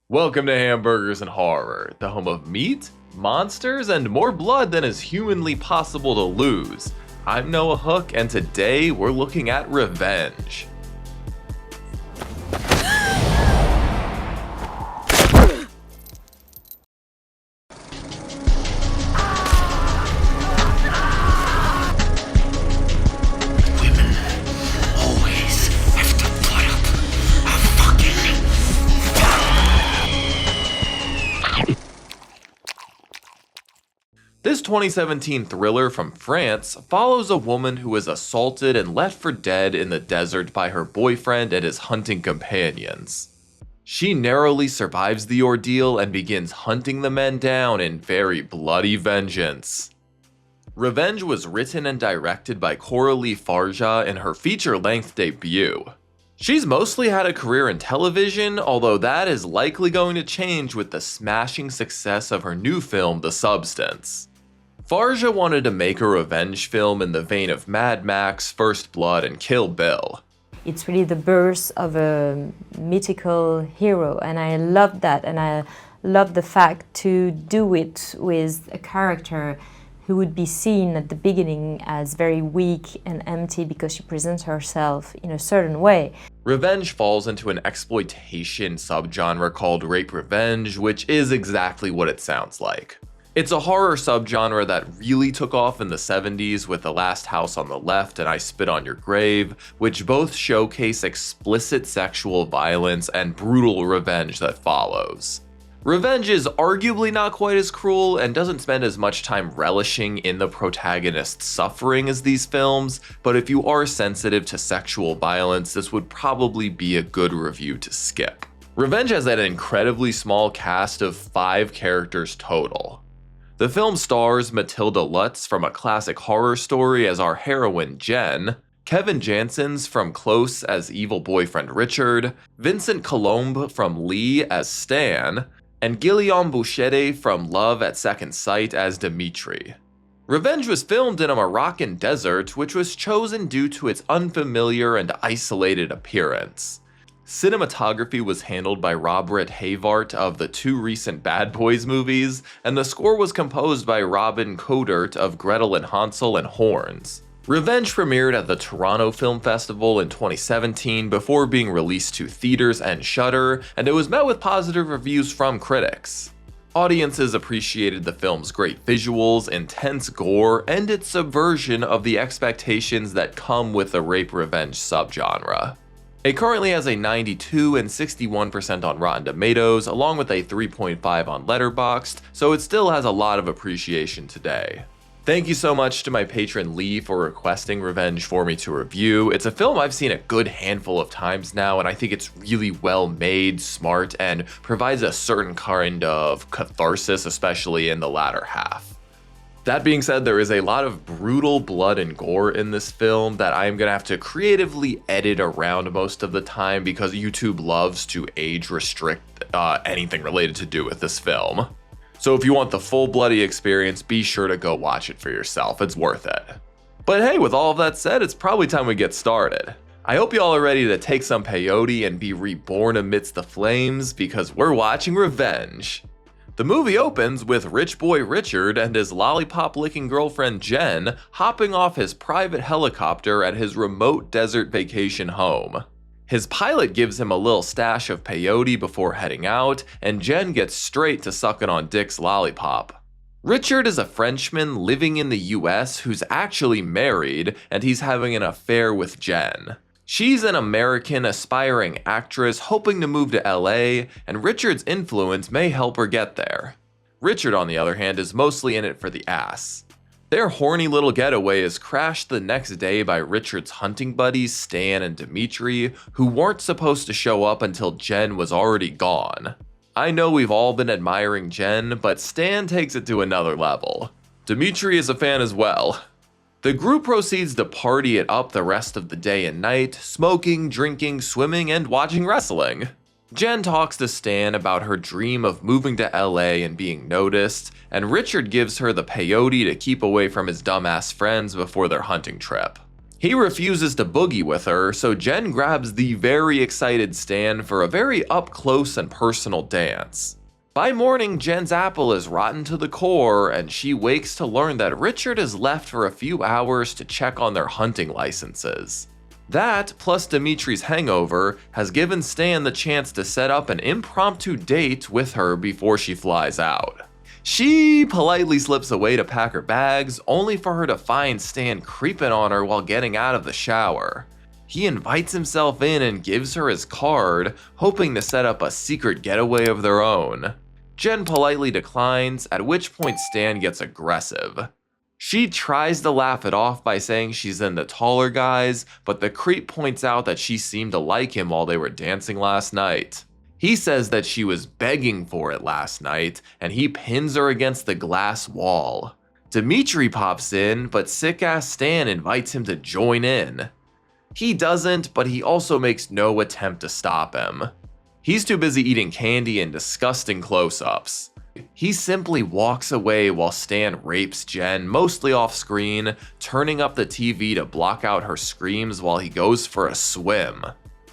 Welcome to Hamburgers and Horror, the home of meat, monsters, and more blood than is humanly possible to lose. I'm Noah Hook, and today we're looking at revenge. This 2017 thriller from France follows a woman who is assaulted and left for dead in the desert by her boyfriend and his hunting companions. She narrowly survives the ordeal and begins hunting the men down in very bloody vengeance. Revenge was written and directed by Coralie Fargeat in her feature-length debut. She's mostly had a career in television, although that is likely going to change with the smashing success of her new film, The Substance. Fargeat wanted to make a revenge film in the vein of Mad Max, First Blood, and Kill Bill. It's really the birth of a mythical hero, and I love that, and I love the fact to do it with a character who would be seen at the beginning as very weak and empty because she presents herself in a certain way. Revenge falls into an exploitation subgenre called rape revenge, which is exactly what it sounds like. It's a horror subgenre that really took off in the 70s with The Last House on the Left and I Spit on Your Grave, which both showcase explicit sexual violence and brutal revenge that follows. Revenge is arguably not quite as cruel and doesn't spend as much time relishing in the protagonist's suffering as these films, but if you are sensitive to sexual violence, this would probably be a good review to skip. Revenge has an incredibly small cast of 5 characters total. The film stars Matilda Lutz from A Classic Horror Story as our heroine Jen, Kevin Janssens from Close as evil boyfriend Richard, Vincent Colombe from Lee as Stan, and Guillaume Bouchette from Love at Second Sight as Dimitri. Revenge was filmed in a Moroccan desert, which was chosen due to its unfamiliar and isolated appearance. Cinematography was handled by Robert Havart of the 2 recent Bad Boys movies, and the score was composed by Robin Codert of Gretel and Hansel and Horns. Revenge premiered at the Toronto Film Festival in 2017 before being released to theaters and Shudder, and it was met with positive reviews from critics. Audiences appreciated the film's great visuals, intense gore, and its subversion of the expectations that come with the rape revenge subgenre. It currently has a 92 and 61% on Rotten Tomatoes, along with a 3.5 on Letterboxd, so it still has a lot of appreciation today. Thank you so much to my patron Lee for requesting Revenge for me to review. It's a film I've seen a good handful of times now, and I think it's really well made, smart, and provides a certain kind of catharsis, especially in the latter half. That being said, there is a lot of brutal blood and gore in this film that I'm gonna have to creatively edit around most of the time because YouTube loves to age restrict anything related to do with this film. So if you want the full bloody experience, be sure to go watch it for yourself, it's worth it. But hey, with all of that said, it's probably time we get started. I hope y'all are ready to take some peyote and be reborn amidst the flames because we're watching Revenge. The movie opens with rich boy Richard and his lollipop-licking girlfriend Jen hopping off his private helicopter at his remote desert vacation home. His pilot gives him a little stash of peyote before heading out, and Jen gets straight to sucking on Dick's lollipop. Richard is a Frenchman living in the US who's actually married, and he's having an affair with Jen. She's an American aspiring actress hoping to move to LA, and Richard's influence may help her get there. Richard, on the other hand, is mostly in it for the ass. Their horny little getaway is crashed the next day by Richard's hunting buddies Stan and Dimitri, who weren't supposed to show up until Jen was already gone. I know we've all been admiring Jen, but Stan takes it to another level. Dimitri is a fan as well. The group proceeds to party it up the rest of the day and night, smoking, drinking, swimming, and watching wrestling. Jen talks to Stan about her dream of moving to LA and being noticed, and Richard gives her the peyote to keep away from his dumbass friends before their hunting trip. He refuses to boogie with her, so Jen grabs the very excited Stan for a very up-close and personal dance. By morning, Jen's apple is rotten to the core, and she wakes to learn that Richard is left for a few hours to check on their hunting licenses. That, plus Dimitri's hangover, has given Stan the chance to set up an impromptu date with her before she flies out. She politely slips away to pack her bags, only for her to find Stan creeping on her while getting out of the shower. He invites himself in and gives her his card, hoping to set up a secret getaway of their own. Jen politely declines, at which point Stan gets aggressive. She tries to laugh it off by saying she's into taller guys, but the creep points out that she seemed to like him while they were dancing last night. He says that she was begging for it last night, and he pins her against the glass wall. Dimitri pops in, but sick-ass Stan invites him to join in. He doesn't, but he also makes no attempt to stop him. He's too busy eating candy and disgusting close-ups. He simply walks away while Stan rapes Jen, mostly off-screen, turning up the TV to block out her screams while he goes for a swim.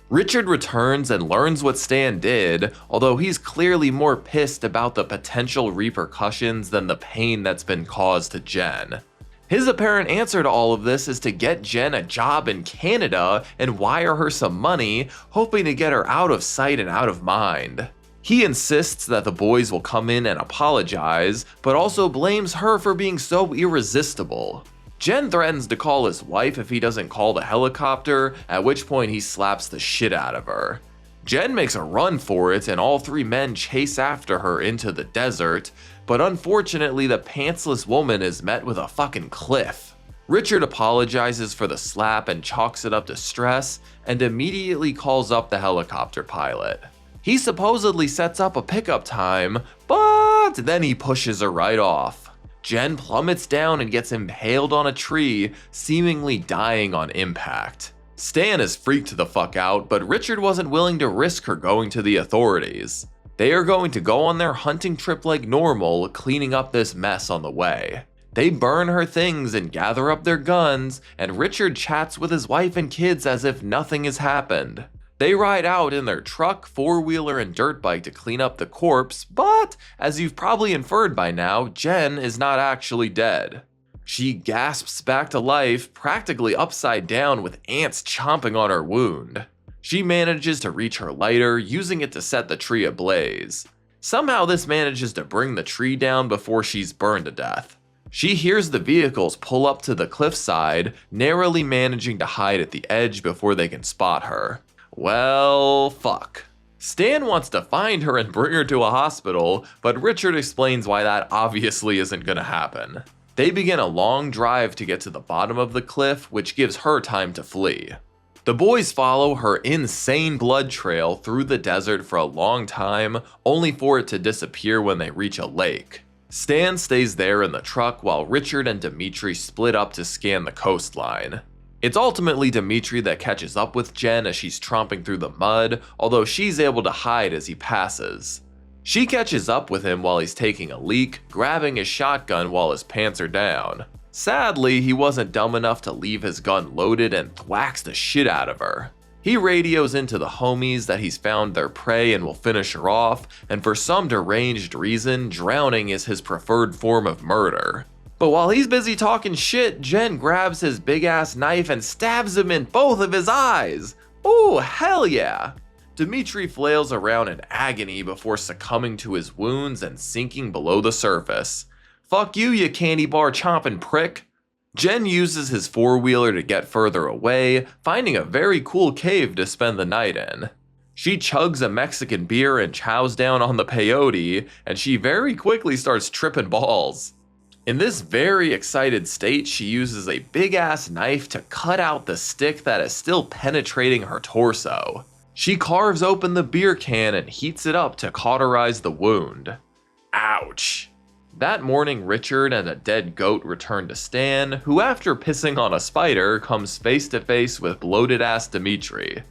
Richard returns and learns what Stan did, although he's clearly more pissed about the potential repercussions than the pain that's been caused to Jen. His apparent answer to all of this is to get Jen a job in Canada and wire her some money, hoping to get her out of sight and out of mind. He insists that the boys will come in and apologize, but also blames her for being so irresistible. Jen threatens to call his wife if he doesn't call the helicopter, at which point he slaps the shit out of her. Jen makes a run for it and all three men chase after her into the desert, but unfortunately the pantsless woman is met with a fucking cliff. Richard apologizes for the slap and chalks it up to stress, and immediately calls up the helicopter pilot. He supposedly sets up a pickup time, but then he pushes her right off. Jen plummets down and gets impaled on a tree, seemingly dying on impact. Stan is freaked the fuck out, but Richard wasn't willing to risk her going to the authorities. They are going to go on their hunting trip like normal, cleaning up this mess on the way. They burn her things and gather up their guns, and Richard chats with his wife and kids as if nothing has happened. They ride out in their truck, four-wheeler, and dirt bike to clean up the corpse, but, as you've probably inferred by now, Jen is not actually dead. She gasps back to life, practically upside down with ants chomping on her wound. She manages to reach her lighter, using it to set the tree ablaze. Somehow this manages to bring the tree down before she's burned to death. She hears the vehicles pull up to the cliffside, narrowly managing to hide at the edge before they can spot her. Well, fuck. Stan wants to find her and bring her to a hospital, but Richard explains why that obviously isn't gonna happen. They begin a long drive to get to the bottom of the cliff, which gives her time to flee. The boys follow her insane blood trail through the desert for a long time, only for it to disappear when they reach a lake. Stan stays there in the truck while Richard and Dimitri split up to scan the coastline. It's ultimately Dimitri that catches up with Jen as she's tromping through the mud, although she's able to hide as he passes. She catches up with him while he's taking a leak, grabbing his shotgun while his pants are down. Sadly, he wasn't dumb enough to leave his gun loaded and thwacks the shit out of her. He radios into the homies that he's found their prey and will finish her off, and for some deranged reason, drowning is his preferred form of murder. But while he's busy talking shit, Jen grabs his big-ass knife and stabs him in both of his eyes. Ooh, hell yeah! Dimitri flails around in agony before succumbing to his wounds and sinking below the surface. Fuck you, you candy bar chomping prick! Jen uses his four-wheeler to get further away, finding a very cool cave to spend the night in. She chugs a Mexican beer and chows down on the peyote, and she very quickly starts tripping balls. In this very excited state, she uses a big-ass knife to cut out the stick that is still penetrating her torso. She carves open the beer can and heats it up to cauterize the wound. Ouch. That morning, Richard and a dead goat return to Stan, who after pissing on a spider, comes face to face with bloated-ass Dimitri.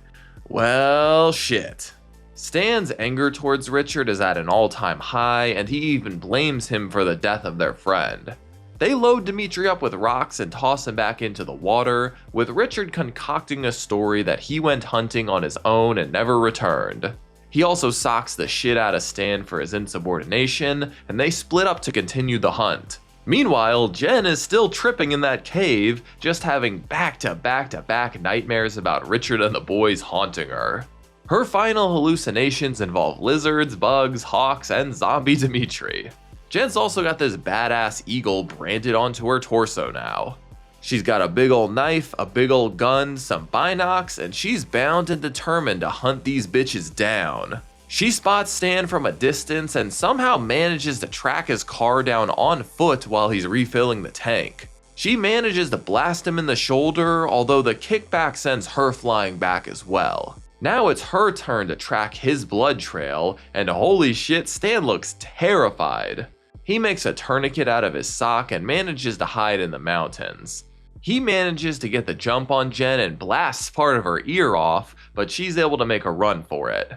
Well, shit. Stan's anger towards Richard is at an all-time high, and he even blames him for the death of their friend. They load Dimitri up with rocks and toss him back into the water, with Richard concocting a story that he went hunting on his own and never returned. He also socks the shit out of Stan for his insubordination, and they split up to continue the hunt. Meanwhile, Jen is still tripping in that cave, just having back-to-back-to-back nightmares about Richard and the boys haunting her. Her final hallucinations involve lizards, bugs, hawks, and zombie Dimitri. Jen's also got this badass eagle branded onto her torso now. She's got a big ol' knife, a big ol' gun, some binocs, and she's bound and determined to hunt these bitches down. She spots Stan from a distance and somehow manages to track his car down on foot while he's refilling the tank. She manages to blast him in the shoulder, although the kickback sends her flying back as well. Now it's her turn to track his blood trail, and holy shit, Stan looks terrified. He makes a tourniquet out of his sock and manages to hide in the mountains. He manages to get the jump on Jen and blasts part of her ear off, but she's able to make a run for it.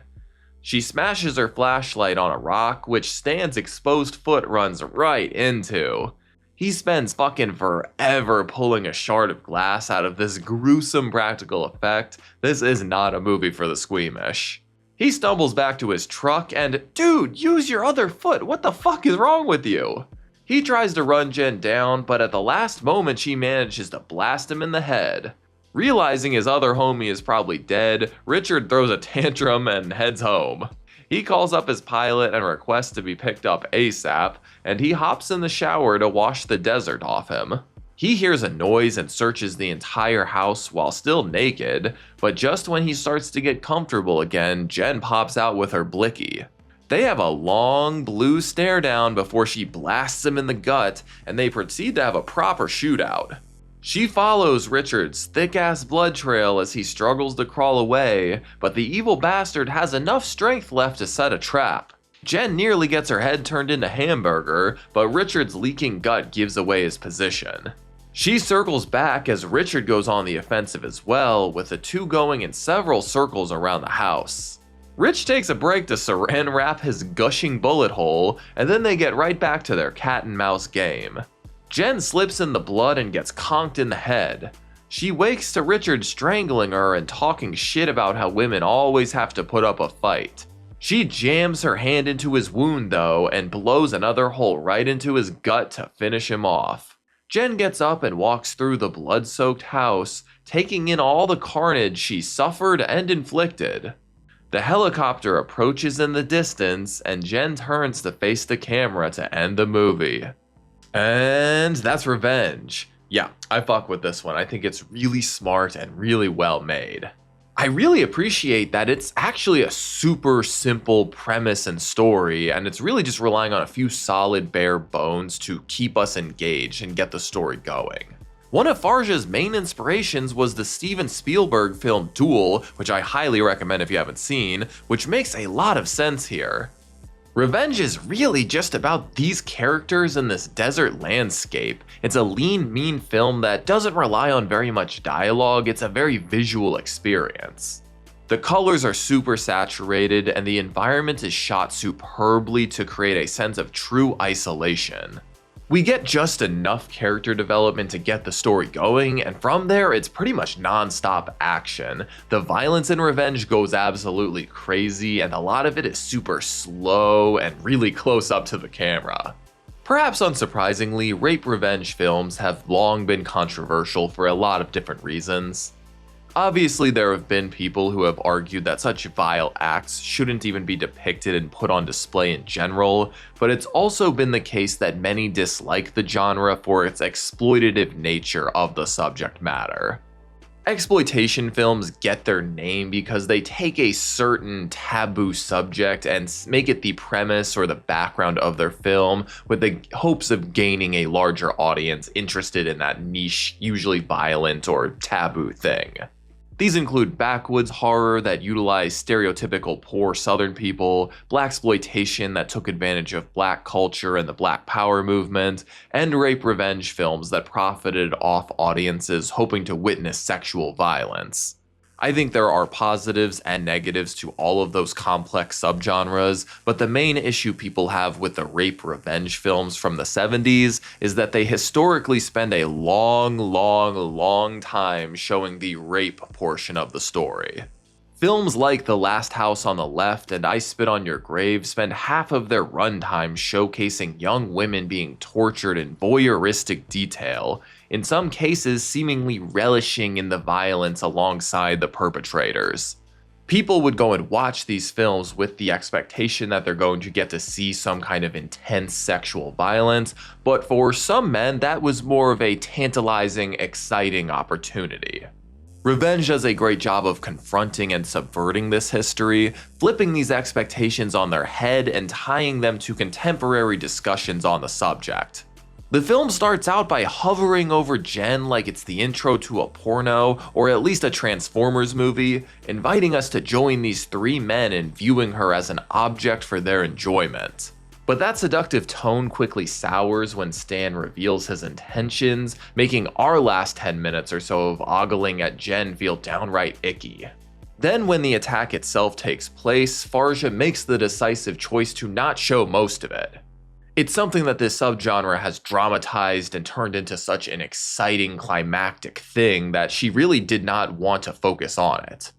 She smashes her flashlight on a rock, which Stan's exposed foot runs right into. He spends fucking forever pulling a shard of glass out of this gruesome practical effect. This is not a movie for the squeamish. He stumbles back to his truck and, dude, use your other foot, what the fuck is wrong with you? He tries to run Jen down, but at the last moment she manages to blast him in the head. Realizing his other homie is probably dead, Richard throws a tantrum and heads home. He calls up his pilot and requests to be picked up ASAP, and he hops in the shower to wash the desert off him. He hears a noise and searches the entire house while still naked, but just when he starts to get comfortable again, Jen pops out with her blicky. They have a long blue stare down before she blasts him in the gut, and they proceed to have a proper shootout. She follows Richard's thick-ass blood trail as he struggles to crawl away, but the evil bastard has enough strength left to set a trap. Jen nearly gets her head turned into hamburger, but Richard's leaking gut gives away his position. She circles back as Richard goes on the offensive as well, with the two going in several circles around the house. Rich takes a break to saran wrap his gushing bullet hole, and then they get right back to their cat and mouse game. Jen slips in the blood and gets conked in the head. She wakes to Richard strangling her and talking shit about how women always have to put up a fight. She jams her hand into his wound though and blows another hole right into his gut to finish him off. Jen gets up and walks through the blood-soaked house, taking in all the carnage she suffered and inflicted. The helicopter approaches in the distance, and Jen turns to face the camera to end the movie. And that's Revenge. Yeah, I fuck with this one. I think it's really smart and really well made. I really appreciate that it's actually a super simple premise and story, and it's really just relying on a few solid bare bones to keep us engaged and get the story going. One of Fargeat's main inspirations was the Steven Spielberg film Duel, which I highly recommend if you haven't seen, which makes a lot of sense here. Revenge is really just about these characters in this desert landscape. It's a lean, mean film that doesn't rely on very much dialogue, it's a very visual experience. The colors are super saturated, and the environment is shot superbly to create a sense of true isolation. We get just enough character development to get the story going, and from there it's pretty much non-stop action. The violence in Revenge goes absolutely crazy, and a lot of it is super slow and really close up to the camera. Perhaps unsurprisingly, rape revenge films have long been controversial for a lot of different reasons. Obviously, there have been people who have argued that such vile acts shouldn't even be depicted and put on display in general, but it's also been the case that many dislike the genre for its exploitative nature of the subject matter. Exploitation films get their name because they take a certain taboo subject and make it the premise or the background of their film with the hopes of gaining a larger audience interested in that niche, usually violent or taboo thing. These include backwoods horror that utilized stereotypical poor Southern people, blaxploitation that took advantage of Black culture and the Black Power movement, and rape revenge films that profited off audiences hoping to witness sexual violence. I think there are positives and negatives to all of those complex subgenres, but the main issue people have with the rape revenge films from the 70s is that they historically spend a long time showing the rape portion of the story. Films like The Last House on the Left and I Spit on Your Grave spend half of their runtime showcasing young women being tortured in voyeuristic detail, in some cases seemingly relishing in the violence alongside the perpetrators. People would go and watch these films with the expectation that they're going to get to see some kind of intense sexual violence, but for some men that was more of a tantalizing, exciting opportunity. Revenge does a great job of confronting and subverting this history, flipping these expectations on their head and tying them to contemporary discussions on the subject. The film starts out by hovering over Jen like it's the intro to a porno or at least a Transformers movie, inviting us to join these three men in viewing her as an object for their enjoyment. But that seductive tone quickly sours when Stan reveals his intentions, making our last 10 minutes or so of ogling at Jen feel downright icky. Then when the attack itself takes place, Fargeat makes the decisive choice to not show most of it. It's something that this subgenre has dramatized and turned into such an exciting climactic thing that she really did not want to focus on it.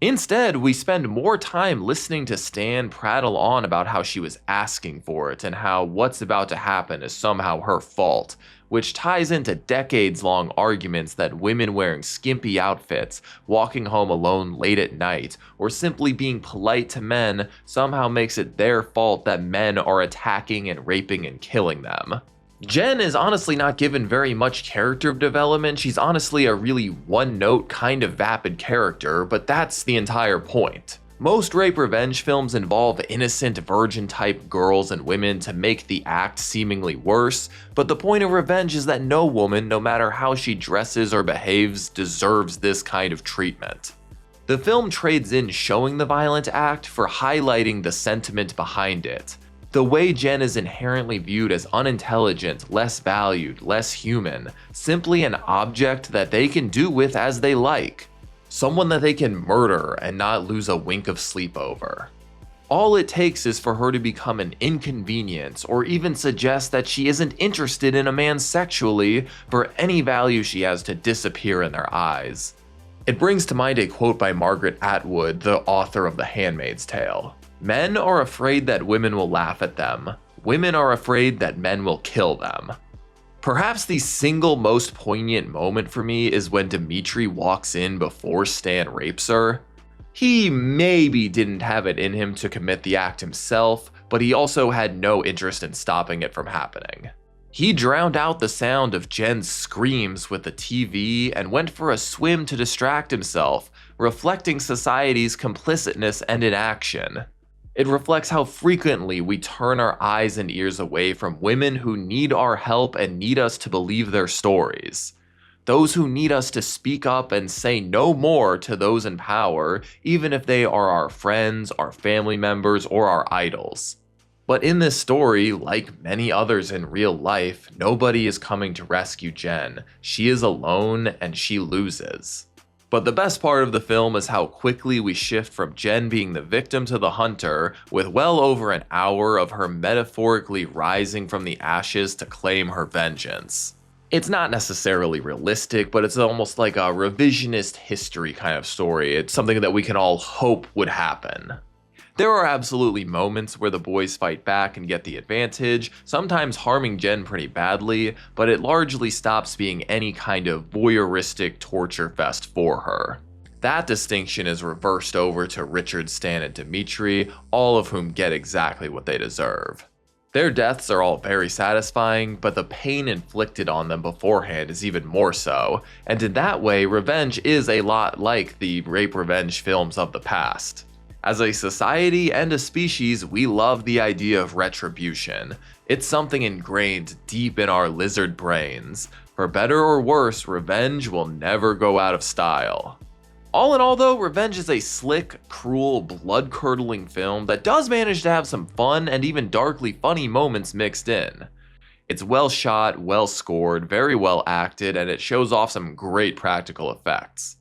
Instead, we spend more time listening to Stan prattle on about how she was asking for it and how what's about to happen is somehow her fault, which ties into decades-long arguments that women wearing skimpy outfits, walking home alone late at night, or simply being polite to men somehow makes it their fault that men are attacking and raping and killing them. Jen is honestly not given very much character development. She's honestly a really one-note kind of vapid character, but that's the entire point. Most rape revenge films involve innocent virgin-type girls and women to make the act seemingly worse, but the point of revenge is that no woman, no matter how she dresses or behaves, deserves this kind of treatment. The film trades in showing the violent act for highlighting the sentiment behind it. The way Jen is inherently viewed as unintelligent, less valued, less human, simply an object that they can do with as they like. Someone that they can murder and not lose a wink of sleep over. All it takes is for her to become an inconvenience or even suggest that she isn't interested in a man sexually for any value she has to disappear in their eyes. It brings to mind a quote by Margaret Atwood, the author of The Handmaid's Tale. Men are afraid that women will laugh at them. Women are afraid that men will kill them. Perhaps the single most poignant moment for me is when Dimitri walks in before Stan rapes her. He maybe didn't have it in him to commit the act himself, but he also had no interest in stopping it from happening. He drowned out the sound of Jen's screams with the TV and went for a swim to distract himself, reflecting society's complicitness and inaction. It reflects how frequently we turn our eyes and ears away from women who need our help and need us to believe their stories. Those who need us to speak up and say no more to those in power, even if they are our friends, our family members, or our idols. But in this story, like many others in real life, nobody is coming to rescue Jen. She is alone and she loses. But the best part of the film is how quickly we shift from Jen being the victim to the hunter, with well over an hour of her metaphorically rising from the ashes to claim her vengeance. It's not necessarily realistic, but it's almost like a revisionist history kind of story. It's something that we can all hope would happen. There are absolutely moments where the boys fight back and get the advantage, sometimes harming Jen pretty badly, but it largely stops being any kind of voyeuristic torture fest for her. That distinction is reversed over to Richard, Stan, and Dimitri, all of whom get exactly what they deserve. Their deaths are all very satisfying, but the pain inflicted on them beforehand is even more so, and in that way, revenge is a lot like the rape revenge films of the past. As a society and a species, we love the idea of retribution. It's something ingrained deep in our lizard brains. For better or worse, revenge will never go out of style. All in all though, Revenge is a slick, cruel, blood-curdling film that does manage to have some fun and even darkly funny moments mixed in. It's well shot, well scored, very well acted, and it shows off some great practical effects.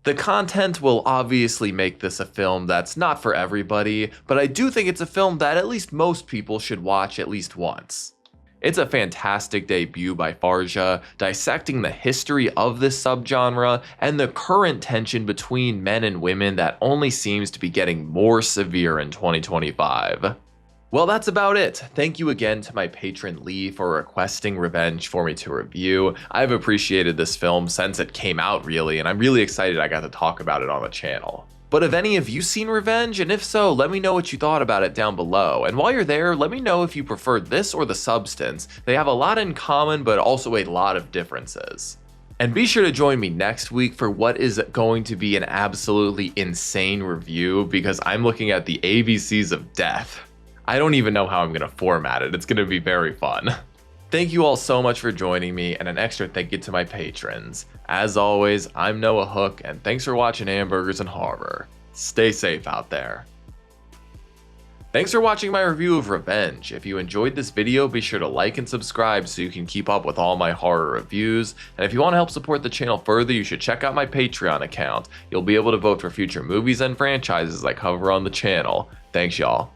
The content will obviously make this a film that's not for everybody, but I do think it's a film that at least most people should watch at least once. It's a fantastic debut by Fargeat, dissecting the history of this subgenre and the current tension between men and women that only seems to be getting more severe in 2025. Well, that's about it. Thank you again to my patron Lee for requesting Revenge for me to review. I've appreciated this film since it came out, really, and I'm really excited I got to talk about it on the channel. But have any of you seen Revenge? And if so, let me know what you thought about it down below. And while you're there, let me know if you preferred this or The Substance. They have a lot in common, but also a lot of differences. And be sure to join me next week for what is going to be an absolutely insane review, because I'm looking at the ABCs of death. I don't even know how I'm going to format it. It's going to be very fun. Thank you all so much for joining me, and an extra thank you to my patrons. As always, I'm Noah Hook, and thanks for watching Hamburgers and Horror. Stay safe out there. Thanks for watching my review of Revenge. If you enjoyed this video, be sure to like and subscribe so you can keep up with all my horror reviews. And if you want to help support the channel further, you should check out my Patreon account. You'll be able to vote for future movies and franchises I cover on the channel. Thanks, y'all.